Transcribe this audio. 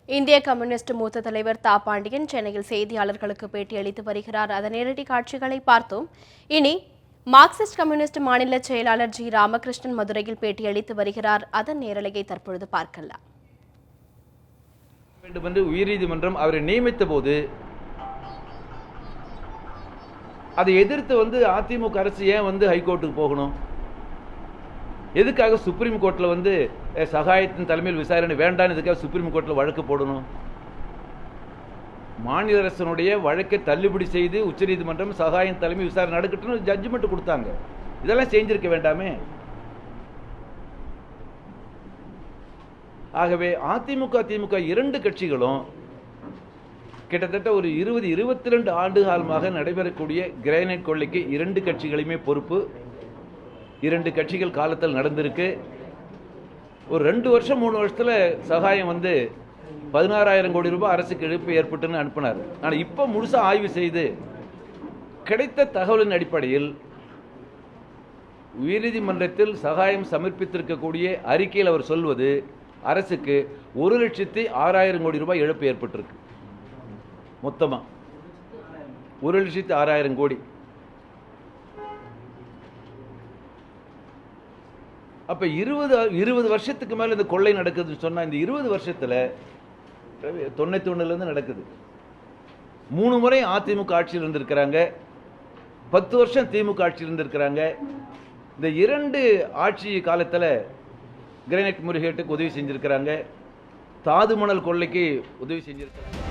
இந்திய கம்யூனிஸ்ட் மூத்த தலைவர் தா பாண்டியன் சென்னையில் செய்தியாளர்களுக்கு பேட்டியளித்து வருகிறார். அதன் நேரடி காட்சிகளை பார்த்தோம். இனி மார்க்சிஸ்ட் கம்யூனிஸ்ட் மாநில செயலாளர் ஜி ராமகிருஷ்ணன் மதுரையில் பேட்டியளித்து வருகிறார். அதன் நேரலையை தற்பொழுது பார்க்கலாம். வேண்டும் என்று உயர்நீதிமன்றம் அவரை நியமித்த போது அதை எதிர்த்து அதிமுக அரசு ஏன் ஹைகோர்ட்டுக்கு போகணும்? எதுக்காக சுப்ரீம் கோர்ட்டில் சகாயத்தின் தலைமையில் விசாரணை வேண்டாம், எதுக்காக சுப்ரீம் கோர்ட்டில் வழக்கு போடணும்? மாநில அரசனுடைய வழக்கை தள்ளுபடி செய்து உச்சநீதிமன்றம் சகாயம் தலைமை விசாரணை நடக்கட்டும்னு ஜட்ஜ்மெண்ட் கொடுத்தாங்க. இதெல்லாம் செஞ்சிருக்க வேண்டாமே? ஆகவே அதிமுக திமுக இரண்டு கட்சிகளும் கிட்டத்தட்ட ஒரு 22 ஆண்டு காலமாக நடைபெறக்கூடிய கிரானைட் கொள்ளைக்கு இரண்டு கட்சிகளுமே பொறுப்பு. இரண்டு கட்சிகள் காலத்தில் நடந்திருக்கு. ஒரு 2 வருஷம் 3 வருஷத்துல சகாயம் 16,000 கோடி ரூபாய் அரசுக்கு இழப்பு ஏற்பட்டுன்னு அனுப்பினார். ஆனால் இப்போ முழுசா ஆய்வு செய்து கிடைத்த தகவலின் அடிப்படையில் உயர்நீதிமன்றத்தில் சகாயம் சமர்ப்பித்திருக்கக்கூடிய அறிக்கையில் அவர் சொல்வது அரசுக்கு 1,06,000 கோடி ரூபாய் இழப்பு ஏற்பட்டிருக்கு. மொத்தமா 1,06,000 கோடி. அப்ப 20 வருஷத்துக்கு மேல இந்த கொள்ளை நடக்குதுன்னு சொன்னா, இந்த 20 வருஷத்துல 91 நடக்குது. 3 முறை அதிமுக ஆட்சியில் இருந்திருக்கிறாங்க, 10 வருஷம் திமுக ஆட்சியில் இருந்திருக்கிறாங்க. இந்த 2 ஆட்சி காலத்துல கிரானைட் முறைகேட்டுக்கு உதவி செஞ்சிருக்கிறாங்க, தாது மணல் கொள்ளைக்கு உதவி செஞ்சிருக்கிறாங்க.